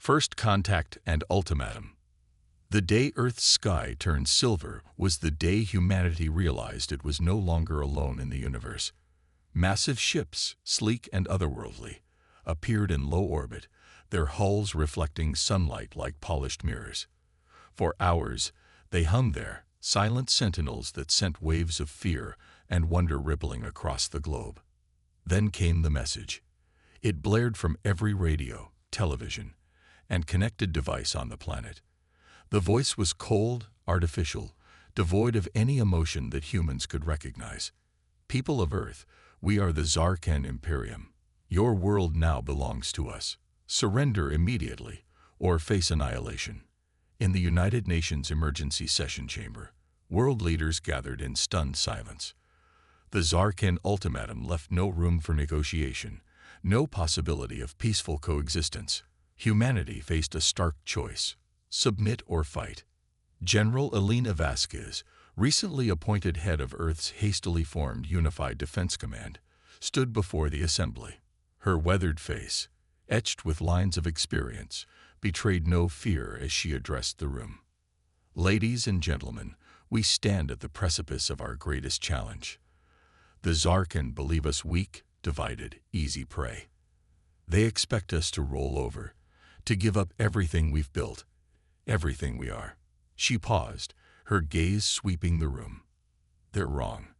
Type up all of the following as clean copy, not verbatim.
First Contact and Ultimatum. The day Earth's sky turned silver was the day humanity realized it was no longer alone in the universe. Massive ships, sleek and otherworldly, appeared in low orbit, their hulls reflecting sunlight like polished mirrors. For hours, they hung there, silent sentinels that sent waves of fear and wonder rippling across the globe. Then came the message. It blared from every radio, television, and connected device on the planet. The voice was cold, artificial, devoid of any emotion that humans could recognize. People of Earth, we are the Zarkan Imperium. Your world now belongs to us. Surrender immediately, or face annihilation. In the United Nations Emergency Session Chamber, world leaders gathered in stunned silence. The Zarkan ultimatum left no room for negotiation, no possibility of peaceful coexistence. Humanity faced a stark choice: submit or fight. General Elena Vasquez, recently appointed head of Earth's hastily formed Unified Defense Command, stood before the assembly. Her weathered face, etched with lines of experience, betrayed no fear as she addressed the room. Ladies and gentlemen, we stand at the precipice of our greatest challenge. The Zarkan believe us weak, divided, easy prey. They expect us to roll over, to give up everything we've built, everything we are. She paused, her gaze sweeping the room. They're wrong.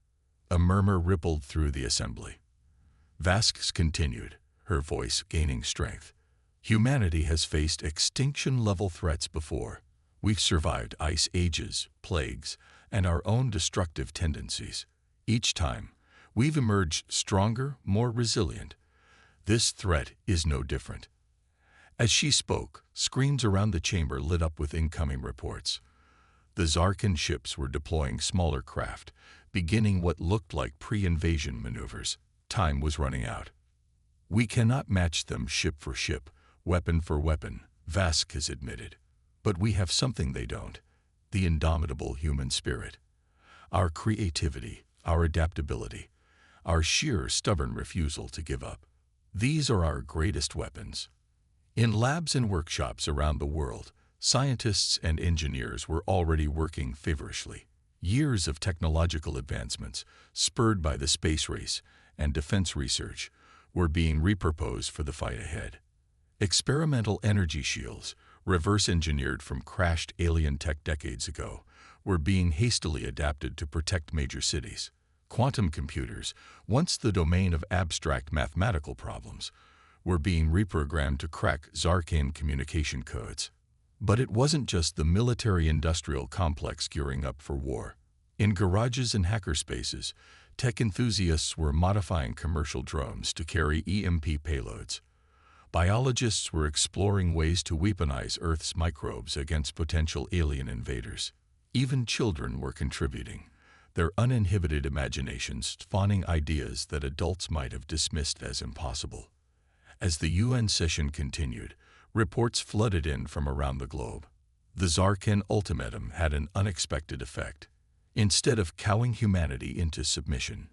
A murmur rippled through the assembly. Vasquez continued, her voice gaining strength. Humanity has faced extinction-level threats before. We've survived ice ages, plagues, and our own destructive tendencies. Each time, we've emerged stronger, more resilient. This threat is no different. As she spoke, screens around the chamber lit up with incoming reports. The Zarkan ships were deploying smaller craft, beginning what looked like pre-invasion maneuvers. Time was running out. We cannot match them ship for ship, weapon for weapon, Vasquez admitted. But we have something they don't: the indomitable human spirit. Our creativity, our adaptability, our sheer stubborn refusal to give up. These are our greatest weapons. In labs and workshops around the world, scientists and engineers were already working feverishly. Years of technological advancements, spurred by the space race and defense research, were being repurposed for the fight ahead. Experimental energy shields, reverse-engineered from crashed alien tech decades ago, were being hastily adapted to protect major cities. Quantum computers, once the domain of abstract mathematical problems, were being reprogrammed to crack Zarkan communication codes. But it wasn't just the military-industrial complex gearing up for war. In garages and hackerspaces, tech enthusiasts were modifying commercial drones to carry EMP payloads. Biologists were exploring ways to weaponize Earth's microbes against potential alien invaders. Even children were contributing, their uninhibited imaginations spawning ideas that adults might have dismissed as impossible. As the UN session continued, reports flooded in from around the globe. The Zarkan ultimatum had an unexpected effect. Instead of cowing humanity into submission,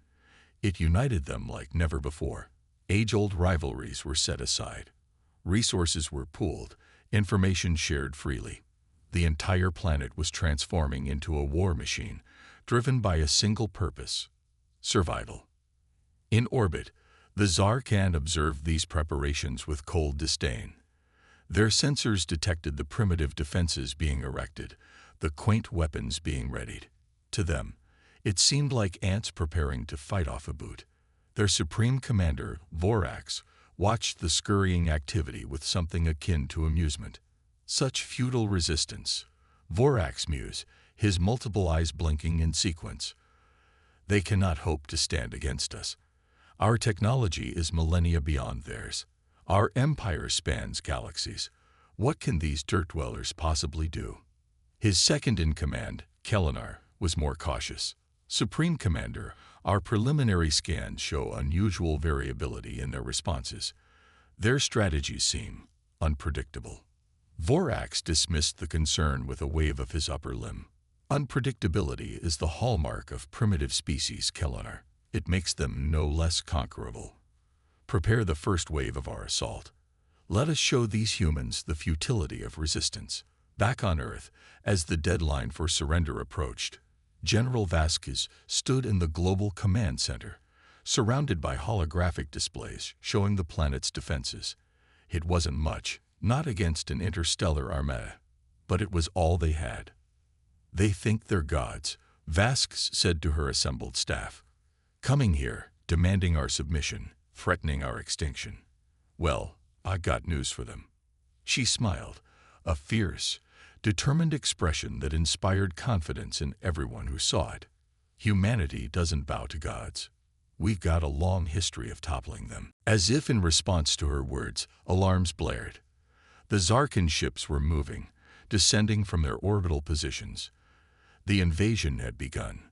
it united them like never before. Age-old rivalries were set aside. Resources were pooled, information shared freely. The entire planet was transforming into a war machine, driven by a single purpose: survival. In orbit, the Zarkan observed these preparations with cold disdain. Their sensors detected the primitive defenses being erected, the quaint weapons being readied. To them, it seemed like ants preparing to fight off a boot. Their supreme commander, Orcs, watched the scurrying activity with something akin to amusement. Such futile resistance. Orcs mused, his multiple eyes blinking in sequence. They cannot hope to stand against us. Our technology is millennia beyond theirs. Our empire spans galaxies. What can these dirt dwellers possibly do? His second-in-command, Kellinar, was more cautious. Supreme Commander, our preliminary scans show unusual variability in their responses. Their strategies seem unpredictable. Orcs dismissed the concern with a wave of his upper limb. Unpredictability is the hallmark of primitive species, Kellinar. It makes them no less conquerable. Prepare the first wave of our assault. Let us show these humans the futility of resistance. Back on Earth, as the deadline for surrender approached, General Vasquez stood in the Global Command Center, surrounded by holographic displays showing the planet's defenses. It wasn't much, not against an interstellar armada, but it was all they had. "They think they're gods," Vasquez said to her assembled staff. "Coming here, demanding our submission, threatening our extinction. Well, I got news for them." She smiled, a fierce, determined expression that inspired confidence in everyone who saw it. Humanity doesn't bow to gods. We've got a long history of toppling them. As if in response to her words, alarms blared. The Zarkan ships were moving, descending from their orbital positions. The invasion had begun.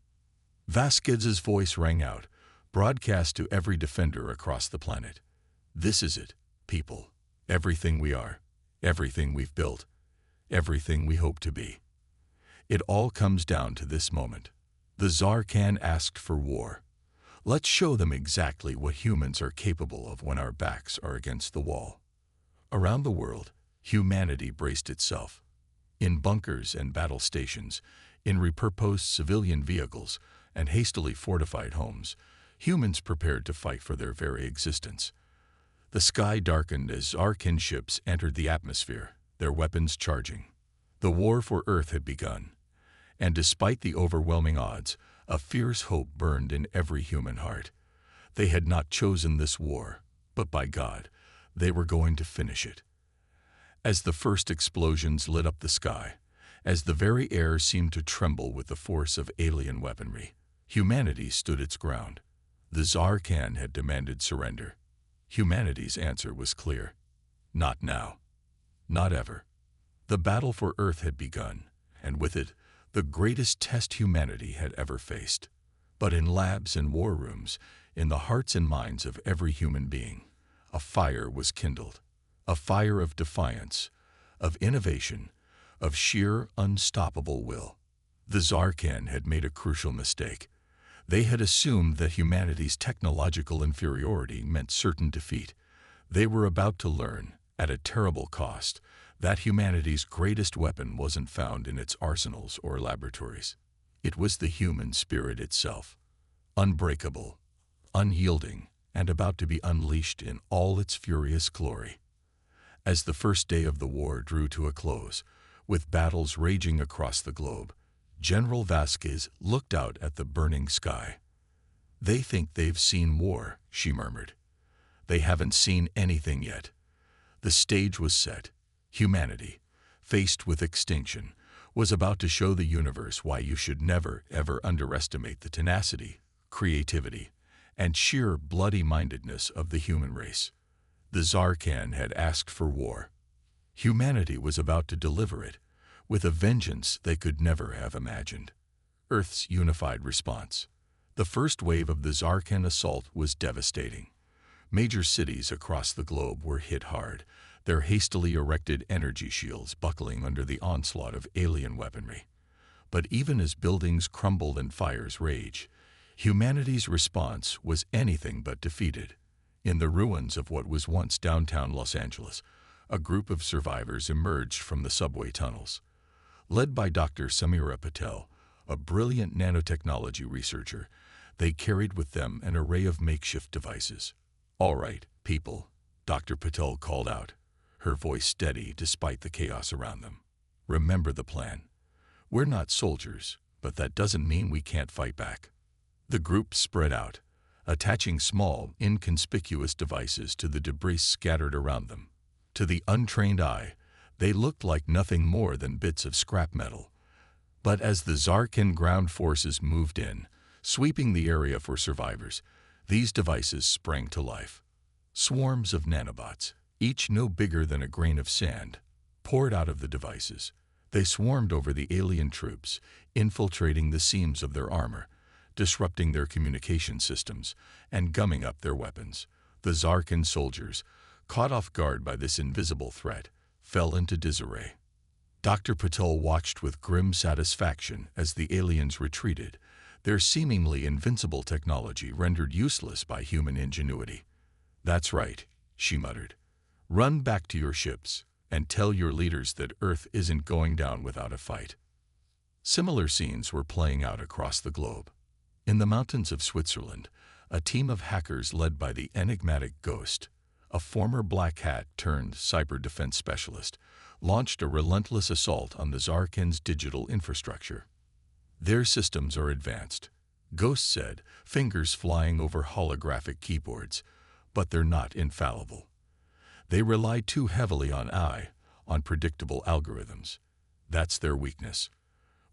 Vasquez's voice rang out, broadcast to every defender across the planet. "This is it, people. Everything we are, everything we've built, everything we hope to be. It all comes down to this moment. The Zarkan asked for war. Let's show them exactly what humans are capable of when our backs are against the wall." Around the world, humanity braced itself. In bunkers and battle stations, in repurposed civilian vehicles and hastily fortified homes, humans prepared to fight for their very existence. The sky darkened as Zarkan ships entered the atmosphere, their weapons charging. The war for Earth had begun, and despite the overwhelming odds, a fierce hope burned in every human heart. They had not chosen this war, but by God, they were going to finish it. As the first explosions lit up the sky, as the very air seemed to tremble with the force of alien weaponry, humanity stood its ground. The Zarkan had demanded surrender. Humanity's answer was clear. Not now. Not ever. The battle for Earth had begun, and with it, the greatest test humanity had ever faced. But in labs and war rooms, in the hearts and minds of every human being, a fire was kindled. A fire of defiance, of innovation, of sheer, unstoppable will. The Zarkan had made a crucial mistake. They had assumed that humanity's technological inferiority meant certain defeat. They were about to learn, at a terrible cost, that humanity's greatest weapon wasn't found in its arsenals or laboratories. It was the human spirit itself, unbreakable, unyielding, and about to be unleashed in all its furious glory. As the first day of the war drew to a close, with battles raging across the globe, General Vasquez looked out at the burning sky. "They think they've seen war," she murmured. "They haven't seen anything yet." The stage was set. Humanity, faced with extinction, was about to show the universe why you should never, ever underestimate the tenacity, creativity, and sheer bloody-mindedness of the human race. The Zarkan had asked for war. Humanity was about to deliver it, with a vengeance they could never have imagined. Earth's unified response. The first wave of the Zarkan assault was devastating. Major cities across the globe were hit hard, their hastily erected energy shields buckling under the onslaught of alien weaponry. But even as buildings crumbled and fires raged, humanity's response was anything but defeated. In the ruins of what was once downtown Los Angeles, a group of survivors emerged from the subway tunnels. Led by Dr. Samira Patel, a brilliant nanotechnology researcher, they carried with them an array of makeshift devices. "All right, people," Dr. Patel called out, her voice steady despite the chaos around them. "Remember the plan. We're not soldiers, but that doesn't mean we can't fight back." The group spread out, attaching small, inconspicuous devices to the debris scattered around them. To the untrained eye, they looked like nothing more than bits of scrap metal. But as the Zarkan ground forces moved in, sweeping the area for survivors, these devices sprang to life. Swarms of nanobots, each no bigger than a grain of sand, poured out of the devices. They swarmed over the alien troops, infiltrating the seams of their armor, disrupting their communication systems, and gumming up their weapons. The Zarkan soldiers, caught off guard by this invisible threat, fell into disarray. Dr. Patel watched with grim satisfaction as the aliens retreated, their seemingly invincible technology rendered useless by human ingenuity. "That's right," she muttered. Run back to your ships and tell your leaders that Earth isn't going down without a fight." Similar scenes were playing out across the globe. In the mountains of Switzerland, a team of hackers led by the enigmatic Ghost, a former black hat turned cyber defense specialist, launched a relentless assault on the Zarkin's digital infrastructure. "Their systems are advanced," Ghost said, fingers flying over holographic keyboards, "but they're not infallible. They rely too heavily on predictable algorithms. That's their weakness."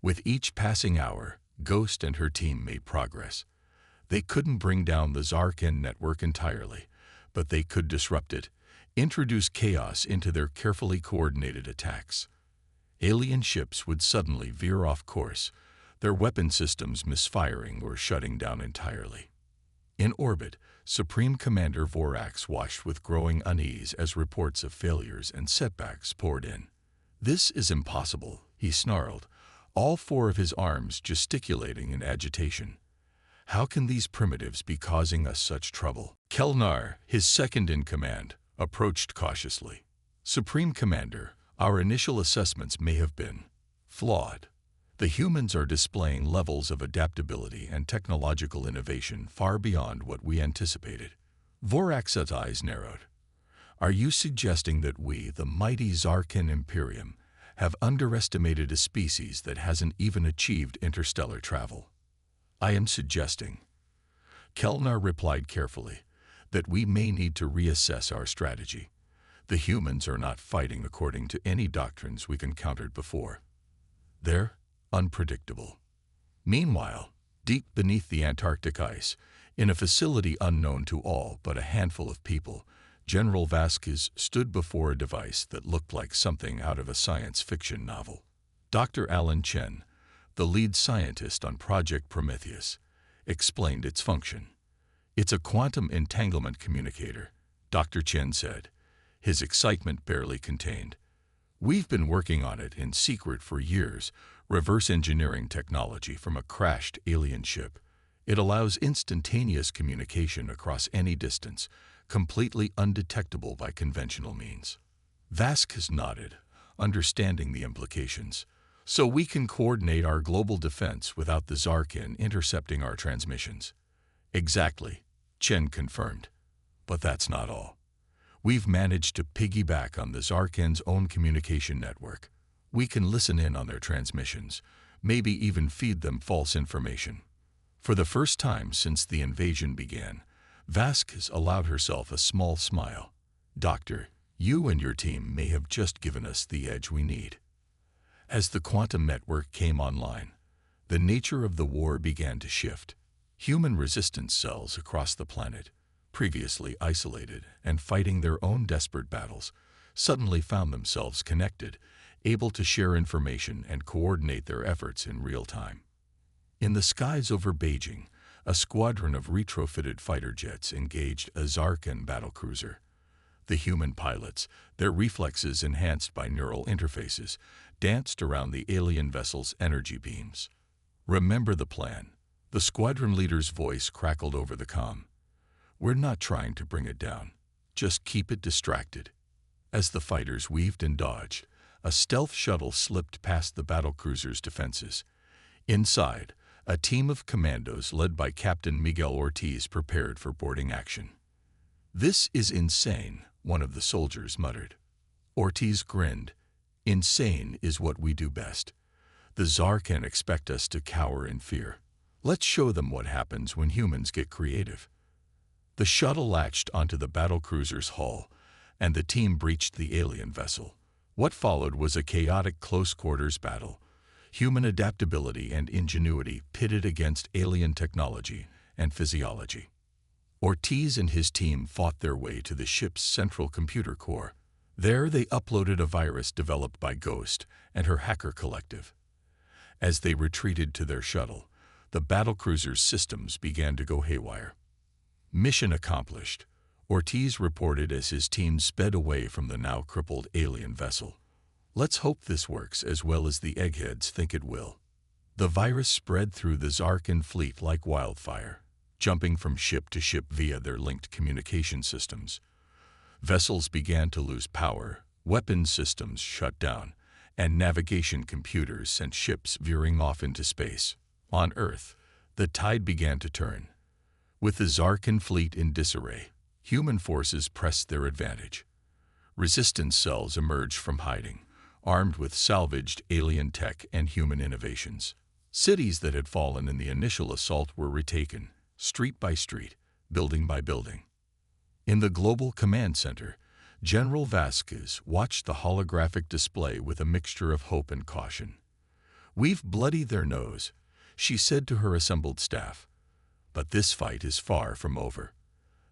With each passing hour, Ghost and her team made progress. They couldn't bring down the Zarkin network entirely, but they could disrupt it, introduce chaos into their carefully coordinated attacks. Alien ships would suddenly veer off course, their weapon systems misfiring or shutting down entirely. In orbit, Supreme Commander Vorax watched with growing unease as reports of failures and setbacks poured in. "This is impossible," he snarled, all four of his arms gesticulating in agitation. "How can these primitives be causing us such trouble?" Kelnar, his second-in-command, approached cautiously. "Supreme Commander, our initial assessments may have been flawed. The humans are displaying levels of adaptability and technological innovation far beyond what we anticipated." Vorax's eyes narrowed. "Are you suggesting that we, the mighty Zarkin Imperium, have underestimated a species that hasn't even achieved interstellar travel?" "I am suggesting," Kelnar replied carefully, "that we may need to reassess our strategy. The humans are not fighting according to any doctrines we've encountered before. They're unpredictable." Meanwhile, deep beneath the Antarctic ice, in a facility unknown to all but a handful of people, General Vasquez stood before a device that looked like something out of a science fiction novel. Dr. Alan Chen, the lead scientist on Project Prometheus, explained its function. "It's a quantum entanglement communicator," Dr. Chen said, his excitement barely contained. "We've been working on it in secret for years, reverse engineering technology from a crashed alien ship. It allows instantaneous communication across any distance, completely undetectable by conventional means." Vasquez nodded, understanding the implications. "So we can coordinate our global defense without the Zarkin intercepting our transmissions." "Exactly," Chen confirmed. "But that's not all. We've managed to piggyback on the Zarkin's own communication network. We can listen in on their transmissions, maybe even feed them false information." For the first time since the invasion began, Vasquez allowed herself a small smile. "Doctor, you and your team may have just given us the edge we need." As the quantum network came online, the nature of the war began to shift. Human resistance cells across the planet, previously isolated and fighting their own desperate battles, suddenly found themselves connected, able to share information and coordinate their efforts in real time. In the skies over Beijing, a squadron of retrofitted fighter jets engaged a Zarkin battlecruiser. The human pilots, their reflexes enhanced by neural interfaces, danced around the alien vessel's energy beams. "Remember the plan," the squadron leader's voice crackled over the comm. "We're not trying to bring it down. Just keep it distracted." As the fighters weaved and dodged, a stealth shuttle slipped past the battlecruiser's defenses. Inside, a team of commandos led by Captain Miguel Ortiz prepared for boarding action. "This is insane," one of the soldiers muttered. Ortiz grinned. "Insane is what we do best. The Zarkin expect us to cower in fear. Let's show them what happens when humans get creative." The shuttle latched onto the battlecruiser's hull, and the team breached the alien vessel. What followed was a chaotic close-quarters battle. Human adaptability and ingenuity pitted against alien technology and physiology. Ortiz and his team fought their way to the ship's central computer core. There they uploaded a virus developed by Ghost and her hacker collective. As they retreated to their shuttle, the battlecruiser's systems began to go haywire. "Mission accomplished," Ortiz reported as his team sped away from the now crippled alien vessel. "Let's hope this works as well as the eggheads think it will." The virus spread through the Zarkin fleet like wildfire, jumping from ship to ship via their linked communication systems. Vessels began to lose power, weapon systems shut down, and navigation computers sent ships veering off into space. On Earth, the tide began to turn. With the Zarkan fleet in disarray, human forces pressed their advantage. Resistance cells emerged from hiding, armed with salvaged alien tech and human innovations. Cities that had fallen in the initial assault were retaken, street by street, building by building. In the Global Command Center, General Vasquez watched the holographic display with a mixture of hope and caution. "We've bloodied their nose," she said to her assembled staff. "But this fight is far from over.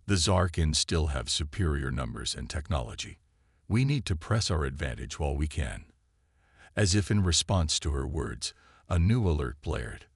The Zarkans still have superior numbers and technology. We need to press our advantage while we can." As if in response to her words, a new alert blared.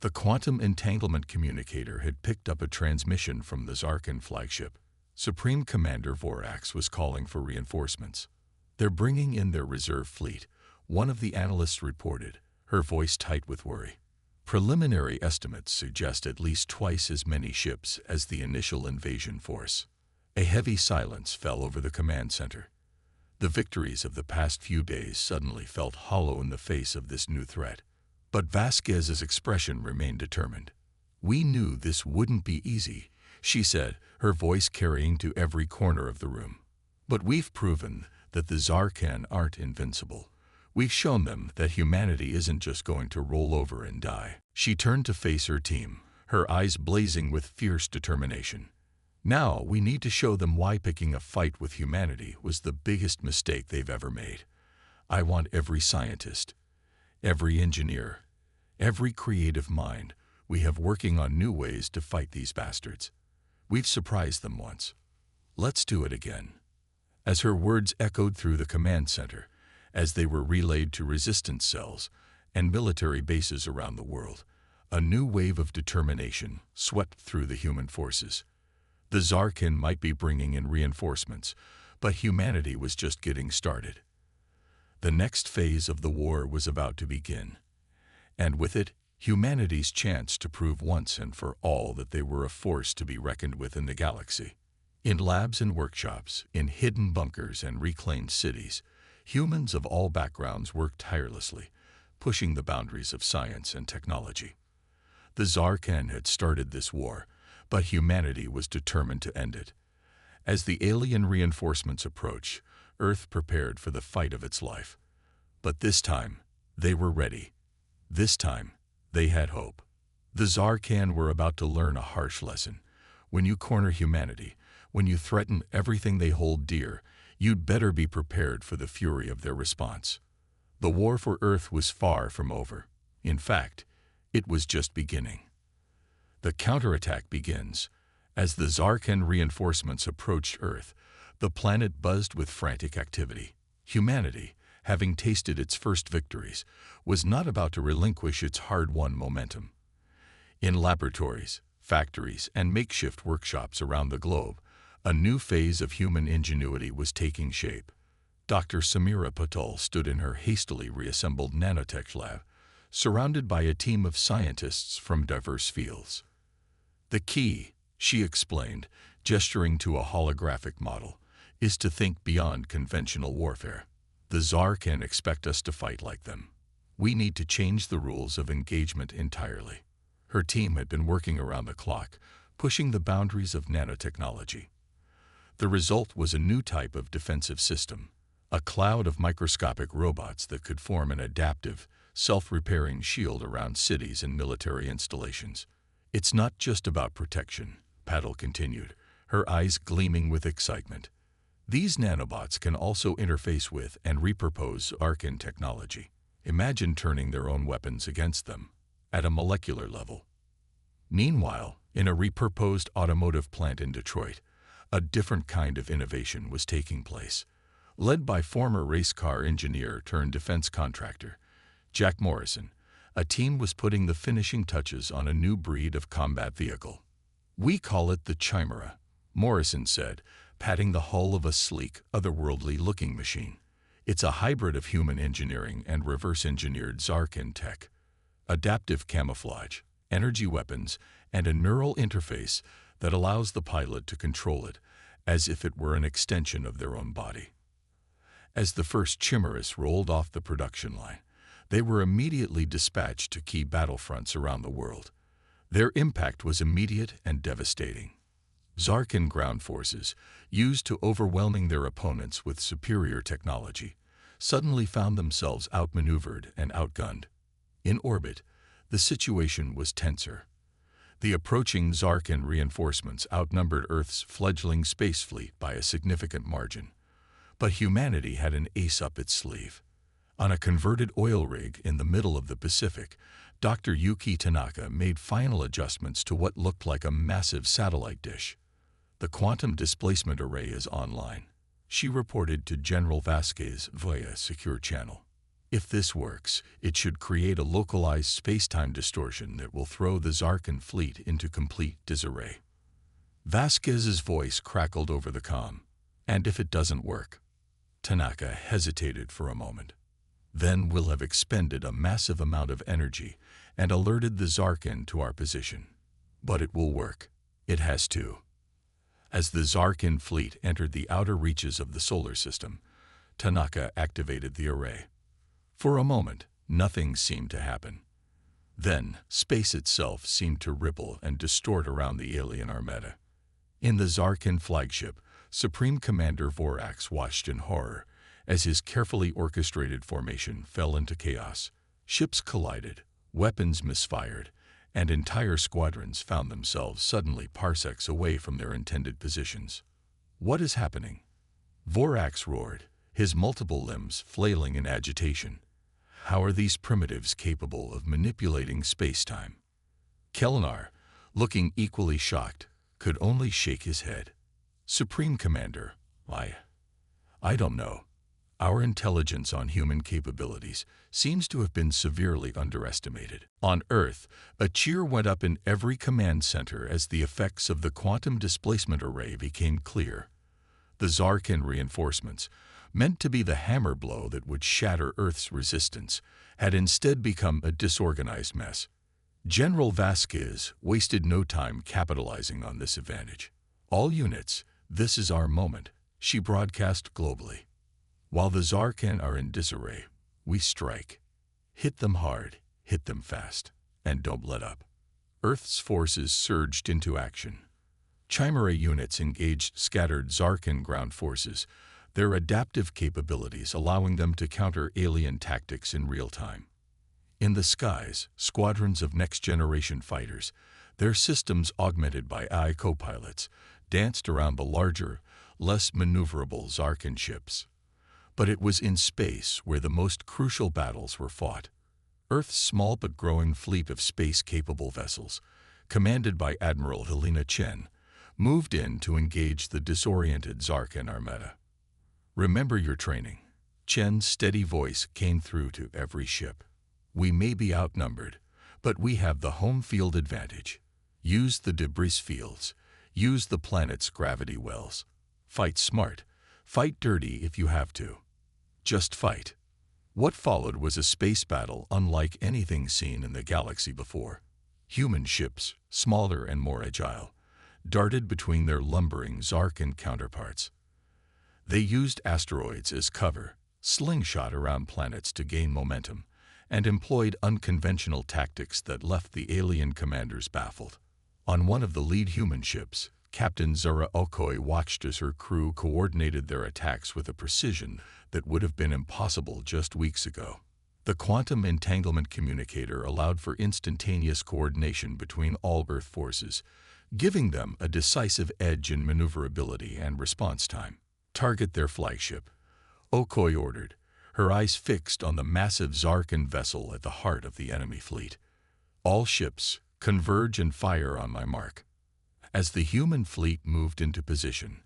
The quantum entanglement communicator had picked up a transmission from the Zarkan flagship. Supreme Commander Vorax was calling for reinforcements. "They're bringing in their reserve fleet," one of the analysts reported, her voice tight with worry. Preliminary estimates suggest at least twice as many ships as the initial invasion force. A heavy silence fell over the command center. The victories of the past few days suddenly felt hollow in the face of this new threat. But Vasquez's expression remained determined. "We knew this wouldn't be easy," she said, her voice carrying to every corner of the room. "But we've proven that the Zarkan aren't invincible. We've shown them that humanity isn't just going to roll over and die." She turned to face her team, her eyes blazing with fierce determination. "Now we need to show them why picking a fight with humanity was the biggest mistake they've ever made. I want every scientist, every engineer, every creative mind we have working on new ways to fight these bastards. We've surprised them once. Let's do it again." As her words echoed through the command center, as they were relayed to resistance cells and military bases around the world, a new wave of determination swept through the human forces. The Zarkan might be bringing in reinforcements, but humanity was just getting started. The next phase of the war was about to begin, and with it, humanity's chance to prove once and for all that they were a force to be reckoned with in the galaxy. In labs and workshops, in hidden bunkers and reclaimed cities, humans of all backgrounds worked tirelessly, pushing the boundaries of science and technology. The Zarkan had started this war, but humanity was determined to end it. As the alien reinforcements approached, Earth prepared for the fight of its life. But this time, they were ready. This time, they had hope. The Zarkan were about to learn a harsh lesson. When you corner humanity, when you threaten everything they hold dear, you'd better be prepared for the fury of their response. The war for Earth was far from over. In fact, it was just beginning. The counterattack begins. As the Zarkan reinforcements approached Earth, the planet buzzed with frantic activity. Humanity, having tasted its first victories, was not about to relinquish its hard-won momentum. In laboratories, factories, and makeshift workshops around the globe, a new phase of human ingenuity was taking shape. Dr. Samira Patel stood in her hastily reassembled nanotech lab, surrounded by a team of scientists from diverse fields. "The key," she explained, gesturing to a holographic model, "is to think beyond conventional warfare. The Zarkan expect us to fight like them. We need to change the rules of engagement entirely." Her team had been working around the clock, pushing the boundaries of nanotechnology. The result was a new type of defensive system, a cloud of microscopic robots that could form an adaptive, self-repairing shield around cities and military installations. "It's not just about protection," Patel continued, her eyes gleaming with excitement. "These nanobots can also interface with and repurpose Zarkan technology. Imagine turning their own weapons against them, at a molecular level." Meanwhile, in a repurposed automotive plant in Detroit, a different kind of innovation was taking place. Led by former race car engineer turned defense contractor Jack Morrison, a team was putting the finishing touches on a new breed of combat vehicle. "We call it the Chimera," Morrison said, patting the hull of a sleek, otherworldly-looking machine. "It's a hybrid of human engineering and reverse-engineered Zarkan tech. Adaptive camouflage, energy weapons, and a neural interface that allows the pilot to control it as if it were an extension of their own body. As the first chimeras rolled off the production line, they were immediately dispatched to key battlefronts around the world. Their impact was immediate and devastating. Zarkan ground forces, used to overwhelming their opponents with superior technology, suddenly found themselves outmaneuvered and outgunned. In orbit, the situation was tenser. The approaching Zarkan reinforcements outnumbered Earth's fledgling space fleet by a significant margin. But humanity had an ace up its sleeve. On a converted oil rig in the middle of the Pacific, Dr. Yuki Tanaka made final adjustments to what looked like a massive satellite dish. The quantum displacement array is online, she reported to General Vasquez via a secure channel. If this works, it should create a localized space-time distortion that will throw the Zarkan fleet into complete disarray. Vasquez's voice crackled over the comm. And if it doesn't work? Tanaka hesitated for a moment. Then we'll have expended a massive amount of energy and alerted the Zarkan to our position. But it will work. It has to. As the Zarkan fleet entered the outer reaches of the solar system, Tanaka activated the array. For a moment, nothing seemed to happen. Then, space itself seemed to ripple and distort around the alien armada. In the Zarkan flagship, Supreme Commander Vorac's watched in horror as his carefully orchestrated formation fell into chaos. Ships collided, weapons misfired, and entire squadrons found themselves suddenly parsecs away from their intended positions. What is happening? Vorax roared, his multiple limbs flailing in agitation. How are these primitives capable of manipulating space-time? Kelnar, looking equally shocked, could only shake his head. Supreme Commander, I don't know. Our intelligence on human capabilities seems to have been severely underestimated. On Earth, a cheer went up in every command center as the effects of the quantum displacement array became clear. The Zarkan reinforcements, meant to be the hammer blow that would shatter Earth's resistance, had instead become a disorganized mess. General Vasquez wasted no time capitalizing on this advantage. All units, this is our moment, she broadcast globally. While the Zarkan are in disarray, we strike. Hit them hard, hit them fast, and don't let up. Earth's forces surged into action. Chimera units engaged scattered Zarkan ground forces, their adaptive capabilities allowing them to counter alien tactics in real time. In the skies, squadrons of next-generation fighters, their systems augmented by AI co-pilots, danced around the larger, less maneuverable Zarkan ships. But it was in space where the most crucial battles were fought. Earth's small but growing fleet of space-capable vessels, commanded by Admiral Helena Chen, moved in to engage the disoriented Zarkan armada. Remember your training. Chen's steady voice came through to every ship. We may be outnumbered, but we have the home field advantage. Use the debris fields. Use the planet's gravity wells. Fight smart. Fight dirty if you have to. Just fight. What followed was a space battle unlike anything seen in the galaxy before. Human ships, smaller and more agile, darted between their lumbering Zarkan counterparts. They used asteroids as cover, slingshot around planets to gain momentum, and employed unconventional tactics that left the alien commanders baffled. On one of the lead human ships, Captain Zara Okoi watched as her crew coordinated their attacks with a precision that would have been impossible just weeks ago. The quantum entanglement communicator allowed for instantaneous coordination between all Earth forces, giving them a decisive edge in maneuverability and response time. Target their flagship, Okoi ordered, her eyes fixed on the massive Zarkan vessel at the heart of the enemy fleet. All ships, converge and fire on my mark. As the human fleet moved into position,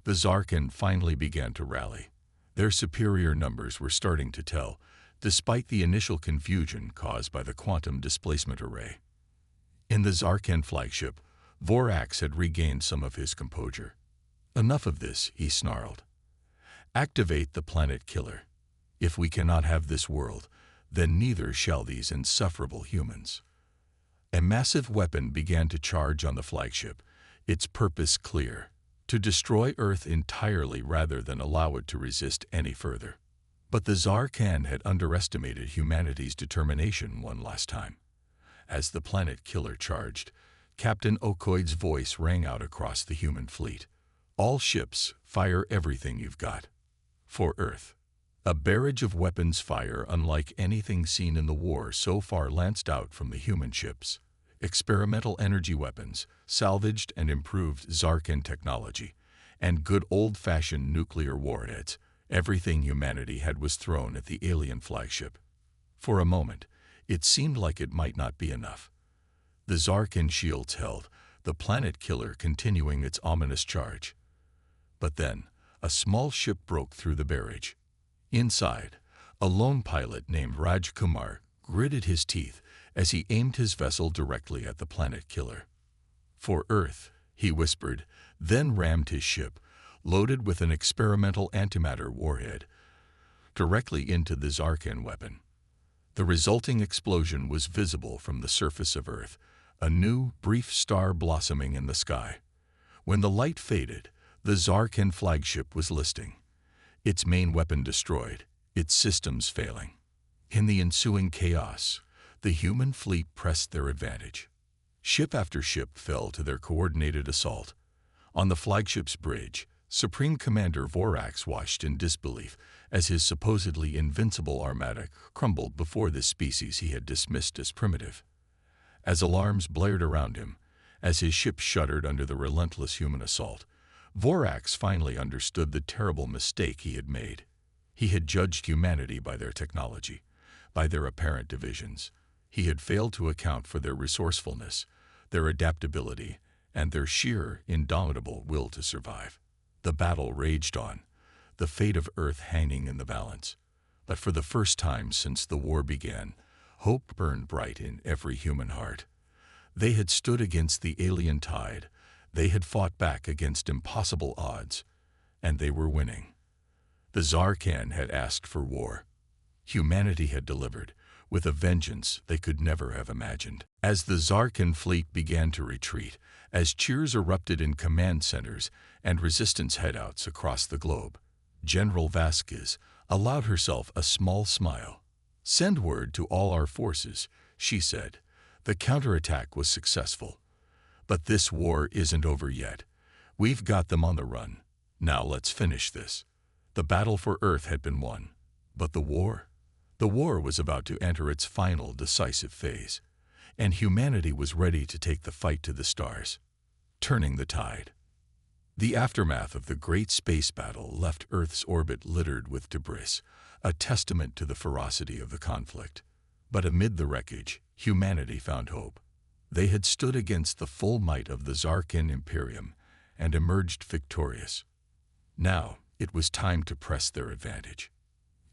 the Zarkan finally began to rally. Their superior numbers were starting to tell, despite the initial confusion caused by the quantum displacement array. In the Zarkan flagship, Vorax had regained some of his composure. Enough of this, he snarled. Activate the planet killer. If we cannot have this world, then neither shall these insufferable humans. A massive weapon began to charge on the flagship, its purpose clear. to destroy Earth entirely rather than allow it to resist any further. But the Zarkhan had underestimated humanity's determination one last time. As the planet killer charged, Captain Okoid's voice rang out across the human fleet. All ships, fire everything you've got. For Earth. A barrage of weapons fire unlike anything seen in the war so far lanced out from the human ships. Experimental energy weapons, salvaged and improved Zarkhan technology, and good old-fashioned nuclear warheads. Everything humanity had was thrown at the alien flagship. For a moment, it seemed like it might not be enough. The Zarkhan shields held, the planet killer continuing its ominous charge. But then, a small ship broke through the barrage. Inside, a lone pilot named Raj Kumar gritted his teeth as he aimed his vessel directly at the planet killer. For Earth, he whispered, then rammed his ship, loaded with an experimental antimatter warhead, directly into the Zarkhan weapon. The resulting explosion was visible from the surface of Earth, a new, brief star blossoming in the sky. When the light faded, the Zarkhan flagship was listing, its main weapon destroyed, its systems failing. In the ensuing chaos, the human fleet pressed their advantage. Ship after ship fell to their coordinated assault. On the flagship's bridge, Supreme Commander Vorax watched in disbelief as his supposedly invincible armada crumbled before this species he had dismissed as primitive. As alarms blared around him, as his ship shuddered under the relentless human assault, Vorax finally understood the terrible mistake he had made. He had judged humanity by their technology, by their apparent divisions. He had failed to account for their resourcefulness, their adaptability, and their sheer, indomitable will to survive. The battle raged on, the fate of Earth hanging in the balance. But for the first time since the war began, hope burned bright in every human heart. They had stood against the alien tide. They had fought back against impossible odds, and they were winning. The Zarkhan had asked for war. Humanity had delivered, with a vengeance they could never have imagined. As the Zarkhan fleet began to retreat, as cheers erupted in command centers and resistance headouts across the globe, General Vasquez allowed herself a small smile. "Send word to all our forces," she said. "The counterattack was successful. But this war isn't over yet. We've got them on the run. Now let's finish this." The battle for Earth had been won. But the war? The war was about to enter its final decisive phase, and humanity was ready to take the fight to the stars, turning the tide. The aftermath of the great space battle left Earth's orbit littered with debris, a testament to the ferocity of the conflict. But amid the wreckage, humanity found hope. They had stood against the full might of the Zarkhan Imperium and emerged victorious. Now it was time to press their advantage.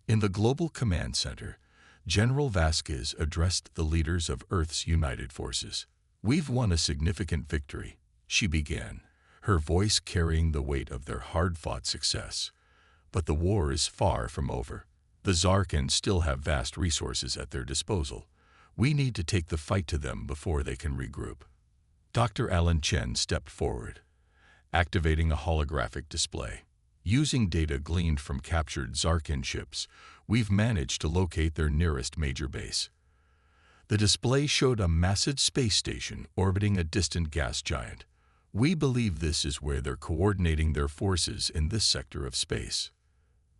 In the Global Command Center, General Vasquez addressed the leaders of Earth's united forces. "We've won a significant victory," she began, her voice carrying the weight of their hard-fought success. "But the war is far from over. The Zarkhan still have vast resources at their disposal. We need to take the fight to them before they can regroup." Dr. Alan Chen stepped forward, activating a holographic display. "Using data gleaned from captured Zarkhan ships, we've managed to locate their nearest major base." The display showed a massive space station orbiting a distant gas giant. "We believe this is where they're coordinating their forces in this sector of space."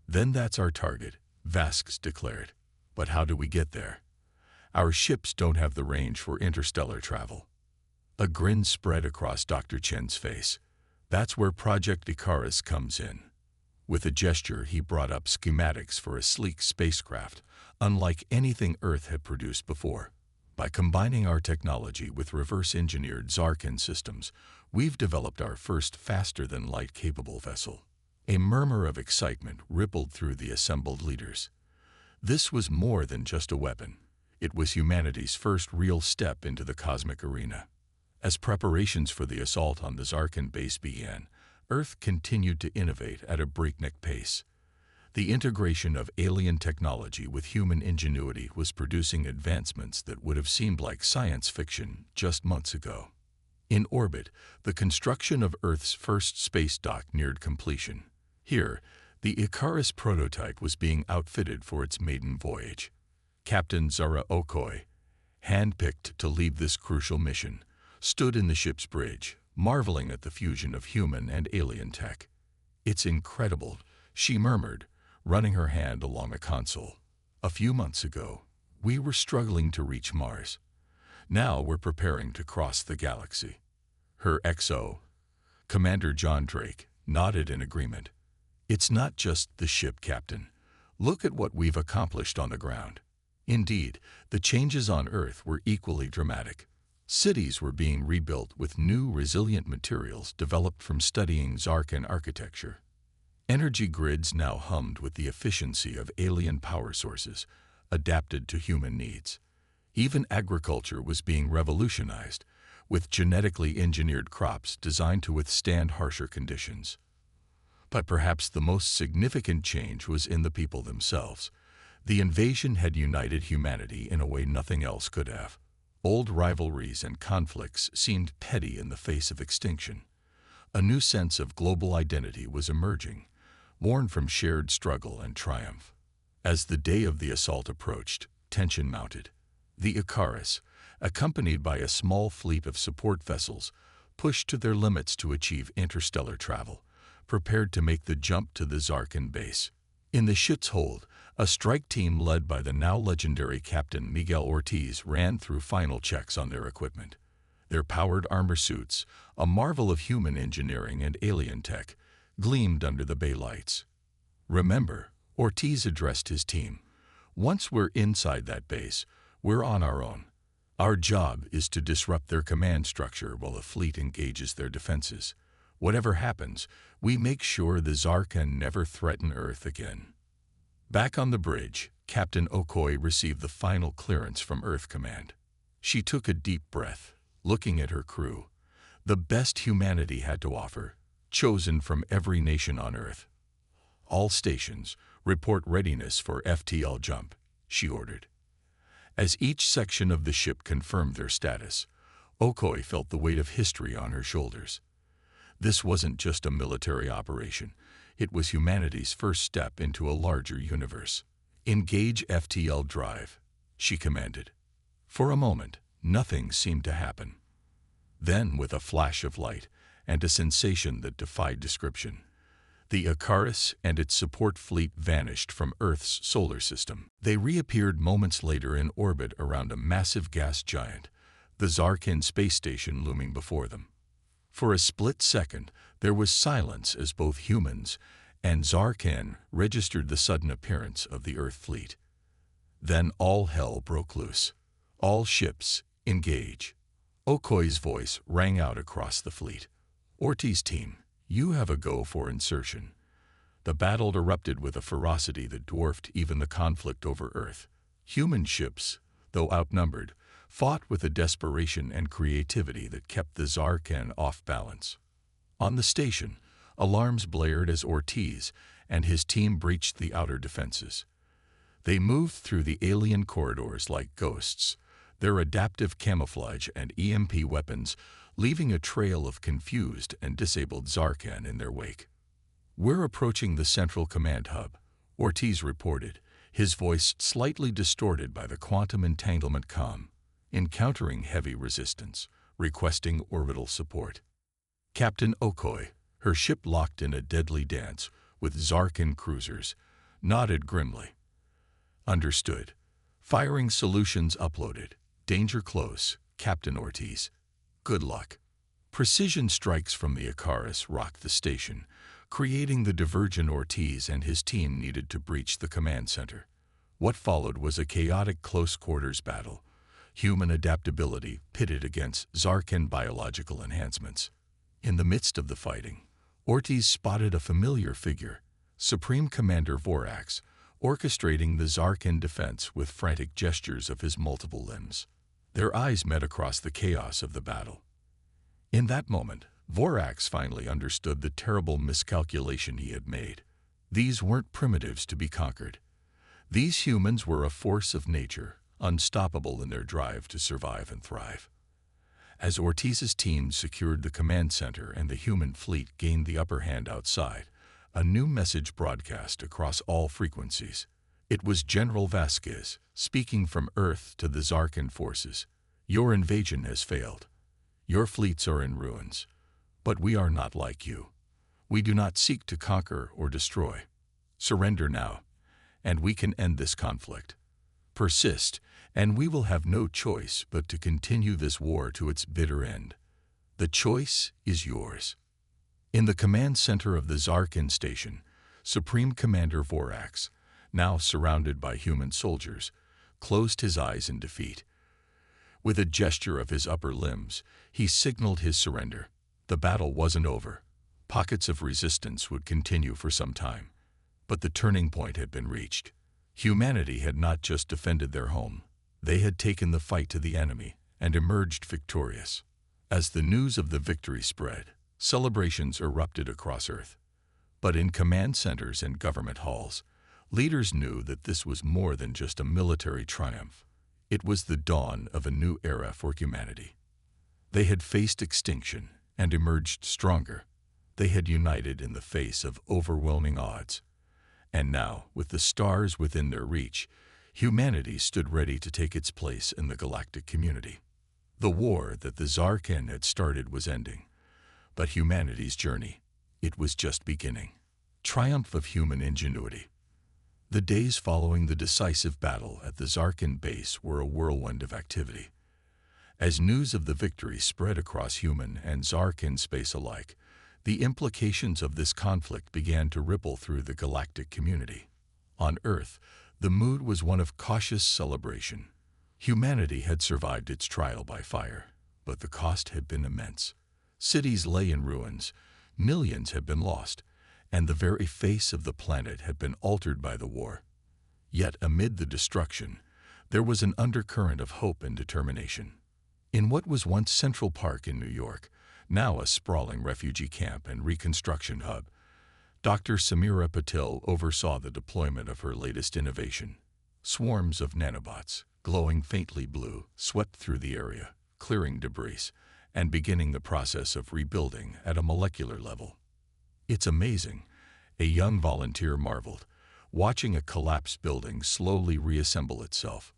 "Then that's our target," Vasquez declared. "But how do we get there? Our ships don't have the range for interstellar travel." A grin spread across Dr. Chen's face. "That's where Project Icarus comes in." With a gesture, he brought up schematics for a sleek spacecraft, unlike anything Earth had produced before. "By combining our technology with reverse-engineered Zarkhan systems, we've developed our first faster-than-light capable vessel." A murmur of excitement rippled through the assembled leaders. This was more than just a weapon. It was humanity's first real step into the cosmic arena. As preparations for the assault on the Zarkhan base began, Earth continued to innovate at a breakneck pace. The integration of alien technology with human ingenuity was producing advancements that would have seemed like science fiction just months ago. In orbit, the construction of Earth's first space dock neared completion. Here, the Icarus prototype was being outfitted for its maiden voyage. Captain Zara Okoye, handpicked to lead this crucial mission, stood in the ship's bridge, marveling at the fusion of human and alien tech. "It's incredible," she murmured, running her hand along a console. "A few months ago, we were struggling to reach Mars. Now we're preparing to cross the galaxy." Her XO, Commander John Drake, nodded in agreement. "It's not just the ship, Captain. Look at what we've accomplished on the ground." Indeed, the changes on Earth were equally dramatic. Cities were being rebuilt with new, resilient materials developed from studying Zarkan architecture. Energy grids now hummed with the efficiency of alien power sources, adapted to human needs. Even agriculture was being revolutionized, with genetically engineered crops designed to withstand harsher conditions. But perhaps the most significant change was in the people themselves. The invasion had united humanity in a way nothing else could have. Old rivalries and conflicts seemed petty in the face of extinction. A new sense of global identity was emerging, born from shared struggle and triumph. As the day of the assault approached, tension mounted. The Icarus, accompanied by a small fleet of support vessels, pushed to their limits to achieve interstellar travel, prepared to make the jump to the Zarkan base. In the ship's hold, a strike team led by the now legendary Captain Miguel Ortiz ran through final checks on their equipment. Their powered armor suits, a marvel of human engineering and alien tech, gleamed under the bay lights. "Remember," Ortiz addressed his team, "once we're inside that base, we're on our own. Our job is to disrupt their command structure while the fleet engages their defenses. Whatever happens, we make sure the Zarkan never threaten Earth again." Back on the bridge, Captain Okoye received the final clearance from Earth Command. She took a deep breath, looking at her crew, the best humanity had to offer, chosen from every nation on Earth. "All stations, report readiness for FTL jump," she ordered. As each section of the ship confirmed their status, Okoye felt the weight of history on her shoulders. This wasn't just a military operation. It was humanity's first step into a larger universe. "Engage FTL drive," she commanded. For a moment, nothing seemed to happen. Then, with a flash of light and a sensation that defied description, the Icarus and its support fleet vanished from Earth's solar system. They reappeared moments later in orbit around a massive gas giant, the Zarkan space station looming before them. For a split second, there was silence as both humans and Zarkan registered the sudden appearance of the Earth fleet. Then all hell broke loose. "All ships, engage." Okoye's voice rang out across the fleet. "Ortiz team, you have a go for insertion." The battle erupted with a ferocity that dwarfed even the conflict over Earth. Human ships, though outnumbered, fought with a desperation and creativity that kept the Zarkan off balance. On the station, alarms blared as Ortiz and his team breached the outer defenses. They moved through the alien corridors like ghosts, their adaptive camouflage and EMP weapons leaving a trail of confused and disabled Zarkan in their wake. "We're approaching the central command hub," Ortiz reported, his voice slightly distorted by the quantum entanglement comm. "Encountering heavy resistance, requesting orbital support." Captain Okoye, her ship locked in a deadly dance with Zarkan cruisers, nodded grimly. "Understood. Firing solutions uploaded. Danger close, Captain Ortiz. Good luck." Precision strikes from the Icarus rocked the station, creating the diversion Ortiz and his team needed to breach the command center. What followed was a chaotic close-quarters battle, human adaptability pitted against Zarkan biological enhancements. In the midst of the fighting, Ortiz spotted a familiar figure, Supreme Commander Vorax, orchestrating the Zarkan defense with frantic gestures of his multiple limbs. Their eyes met across the chaos of the battle. In that moment, Vorax finally understood the terrible miscalculation he had made. These weren't primitives to be conquered. These humans were a force of nature, unstoppable in their drive to survive and thrive. As Ortiz's team secured the command center and the human fleet gained the upper hand outside, a new message broadcast across all frequencies. It was General Vasquez, speaking from Earth to the Zarkan forces. Your invasion has failed. Your fleets are in ruins. But we are not like you. We do not seek to conquer or destroy. Surrender now, and we can end this conflict. Persist, and we will have no choice but to continue this war to its bitter end. The choice is yours. In the command center of the Zarkan station, Supreme Commander Vorax, now surrounded by human soldiers, closed his eyes in defeat. With a gesture of his upper limbs, he signaled his surrender. The battle wasn't over. Pockets of resistance would continue for some time. But the turning point had been reached. Humanity had not just defended their home. They had taken the fight to the enemy and emerged victorious. As the news of the victory spread, celebrations erupted across Earth. But in command centers and government halls, leaders knew that this was more than just a military triumph. It was the dawn of a new era for humanity. They had faced extinction and emerged stronger. They had united in the face of overwhelming odds. And now, with the stars within their reach, humanity stood ready to take its place in the galactic community. The war that the Zarkan had started was ending, but humanity's journey, it was just beginning. Triumph of human ingenuity. The days following the decisive battle at the Zarkan base were a whirlwind of activity. As news of the victory spread across human and Zarkan space alike, the implications of this conflict began to ripple through the galactic community. On Earth, the mood was one of cautious celebration. Humanity had survived its trial by fire, but the cost had been immense. Cities lay in ruins, millions had been lost, and the very face of the planet had been altered by the war. Yet amid the destruction, there was an undercurrent of hope and determination. In what was once Central Park in New York, now a sprawling refugee camp and reconstruction hub, Dr. Samira Patil oversaw the deployment of her latest innovation. Swarms of nanobots, glowing faintly blue, swept through the area, clearing debris, and beginning the process of rebuilding at a molecular level. It's amazing, a young volunteer marveled, watching a collapsed building slowly reassemble itself.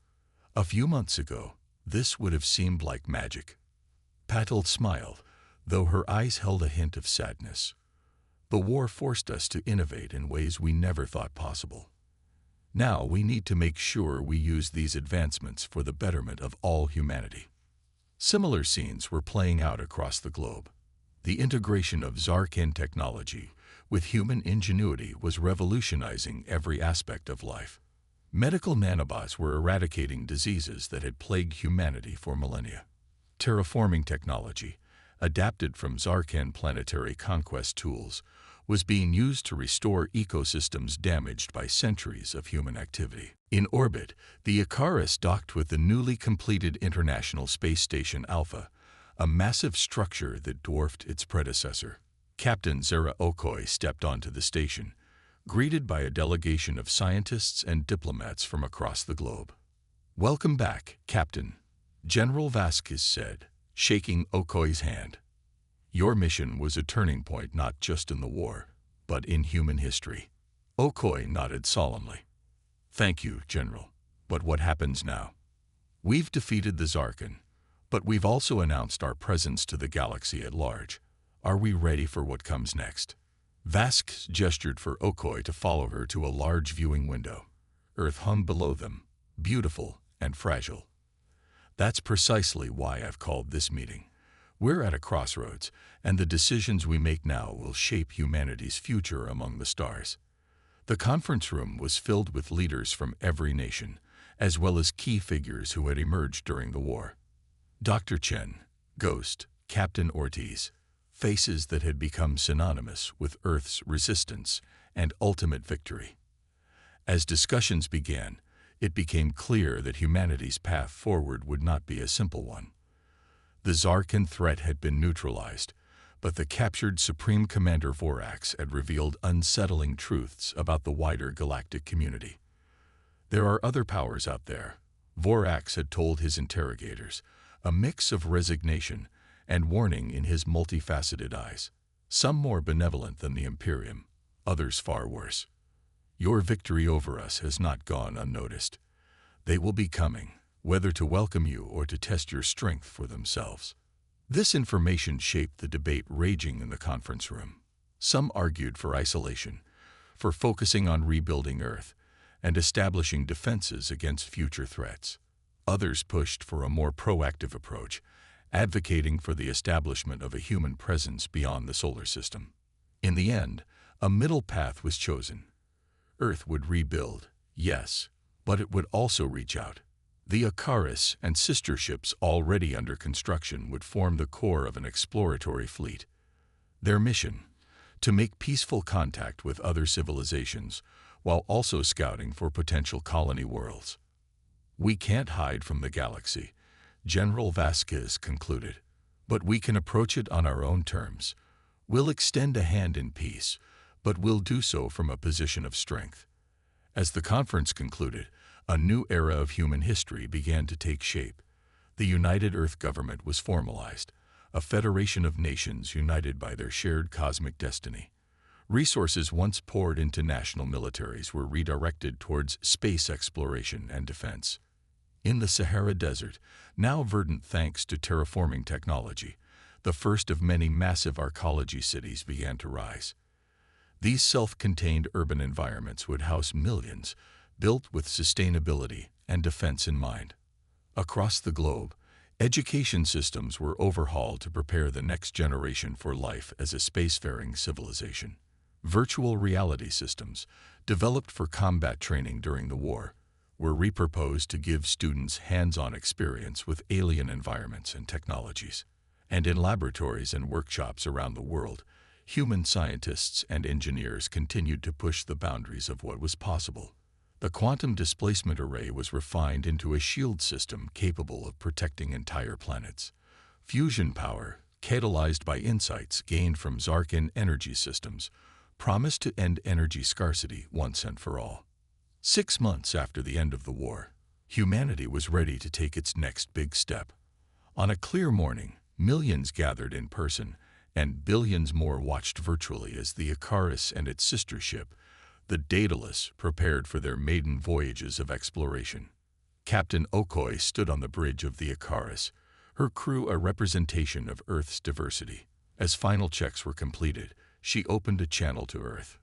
A few months ago, this would have seemed like magic. Patil smiled, though her eyes held a hint of sadness. The war forced us to innovate in ways we never thought possible. Now we need to make sure we use these advancements for the betterment of all humanity. Similar scenes were playing out across the globe. The integration of Zarkan technology with human ingenuity was revolutionizing every aspect of life. Medical nanobots were eradicating diseases that had plagued humanity for millennia. Terraforming technology, adapted from Zarkan planetary conquest tools, was being used to restore ecosystems damaged by centuries of human activity. In orbit, the Icarus docked with the newly completed International Space Station Alpha, a massive structure that dwarfed its predecessor. Captain Zara Okoye stepped onto the station, greeted by a delegation of scientists and diplomats from across the globe. "Welcome back, Captain," General Vasquez said, shaking Okoye's hand. "Your mission was a turning point not just in the war, but in human history." Okoye nodded solemnly. "Thank you, General. But what happens now? We've defeated the Zarkan, but we've also announced our presence to the galaxy at large. Are we ready for what comes next?" Vasquez gestured for Okoye to follow her to a large viewing window. Earth hung below them, beautiful and fragile. "That's precisely why I've called this meeting. We're at a crossroads, and the decisions we make now will shape humanity's future among the stars." The conference room was filled with leaders from every nation, as well as key figures who had emerged during the war. Dr. Chen, Ghost, Captain Ortiz, faces that had become synonymous with Earth's resistance and ultimate victory. As discussions began, it became clear that humanity's path forward would not be a simple one. The Zarkan threat had been neutralized, but the captured Supreme Commander Vorax had revealed unsettling truths about the wider galactic community. "There are other powers out there," Vorax had told his interrogators, a mix of resignation and warning in his multifaceted eyes, some more benevolent than the Imperium, others far worse. Your victory over us has not gone unnoticed. They will be coming, whether to welcome you or to test your strength for themselves. This information shaped the debate raging in the conference room. Some argued for isolation, for focusing on rebuilding Earth and establishing defenses against future threats. Others pushed for a more proactive approach, advocating for the establishment of a human presence beyond the solar system. In the end, a middle path was chosen. Earth would rebuild, yes, but it would also reach out. The Icarus and sister ships already under construction would form the core of an exploratory fleet. Their mission: to make peaceful contact with other civilizations while also scouting for potential colony worlds. We can't hide from the galaxy, General Vasquez concluded, but we can approach it on our own terms. We'll extend a hand in peace, but we'll do so from a position of strength. As the conference concluded, a new era of human history began to take shape. The United Earth Government was formalized, a federation of nations united by their shared cosmic destiny. Resources once poured into national militaries were redirected towards space exploration and defense. In the Sahara Desert, now verdant thanks to terraforming technology, the first of many massive arcology cities began to rise. These self-contained urban environments would house millions, built with sustainability and defense in mind. Across the globe, education systems were overhauled to prepare the next generation for life as a spacefaring civilization. Virtual reality systems, developed for combat training during the war, were repurposed to give students hands-on experience with alien environments and technologies. And in laboratories and workshops around the world, human scientists and engineers continued to push the boundaries of what was possible. The quantum displacement array was refined into a shield system capable of protecting entire planets. Fusion power, catalyzed by insights gained from Zarkin energy systems, promised to end energy scarcity once and for all. 6 months after the end of the war, humanity was ready to take its next big step. On a clear morning, millions gathered in person, and billions more watched virtually as the Icarus and its sister ship, the Daedalus, prepared for their maiden voyages of exploration. Captain Okoye stood on the bridge of the Icarus, her crew a representation of Earth's diversity. As final checks were completed, she opened a channel to Earth.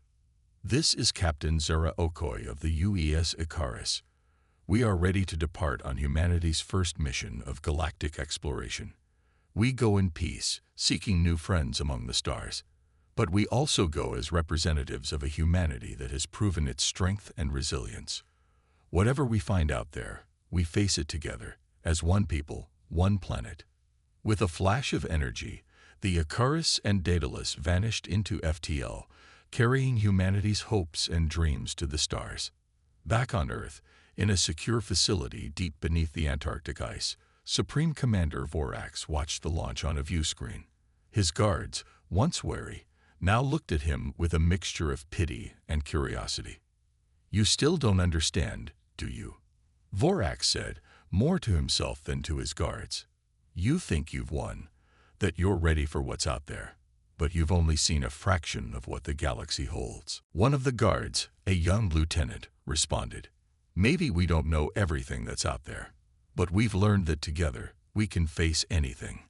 "This is Captain Zara Okoye of the UES Icarus. We are ready to depart on humanity's first mission of galactic exploration. We go in peace, seeking new friends among the stars. But we also go as representatives of a humanity that has proven its strength and resilience. Whatever we find out there, we face it together, as one people, one planet." With a flash of energy, the Icarus and Daedalus vanished into FTL, carrying humanity's hopes and dreams to the stars. Back on Earth, in a secure facility deep beneath the Antarctic ice, Supreme Commander Vorax watched the launch on a view screen. His guards, once wary, now looked at him with a mixture of pity and curiosity. "You still don't understand, do you?" Vorax said, more to himself than to his guards. "You think you've won, that you're ready for what's out there, but you've only seen a fraction of what the galaxy holds." One of the guards, a young lieutenant, responded, "Maybe we don't know everything that's out there, but we've learned that together we can face anything.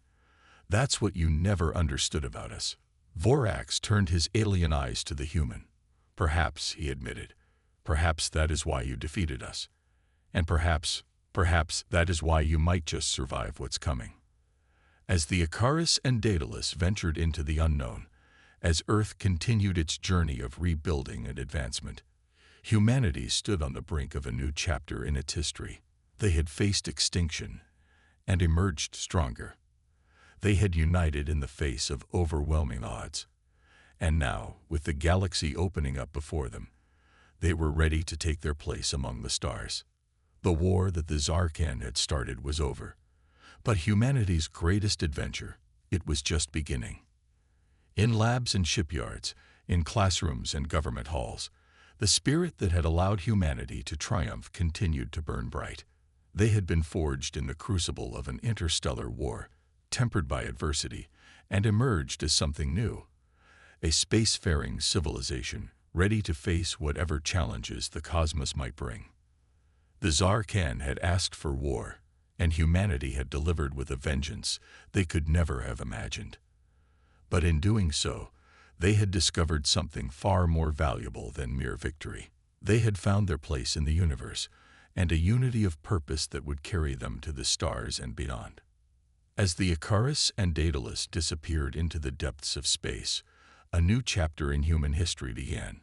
That's what you never understood about us." Vorax turned his alien eyes to the human. "Perhaps," he admitted, "perhaps that is why you defeated us. And perhaps that is why you might just survive what's coming." As the Icarus and Daedalus ventured into the unknown, as Earth continued its journey of rebuilding and advancement, humanity stood on the brink of a new chapter in its history. They had faced extinction and emerged stronger. They had united in the face of overwhelming odds. And now, with the galaxy opening up before them, they were ready to take their place among the stars. The war that the Zarkan had started was over. But humanity's greatest adventure, it was just beginning. In labs and shipyards, in classrooms and government halls, the spirit that had allowed humanity to triumph continued to burn bright. They had been forged in the crucible of an interstellar war, tempered by adversity, and emerged as something new. A spacefaring civilization, ready to face whatever challenges the cosmos might bring. The Tsar Khan had asked for war, and humanity had delivered with a vengeance they could never have imagined. But in doing so, they had discovered something far more valuable than mere victory. They had found their place in the universe, and a unity of purpose that would carry them to the stars and beyond. As the Icarus and Daedalus disappeared into the depths of space, a new chapter in human history began.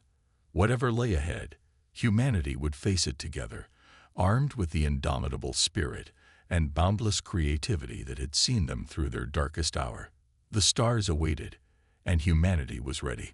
Whatever lay ahead, humanity would face it together, armed with the indomitable spirit and boundless creativity that had seen them through their darkest hour. The stars awaited, and humanity was ready.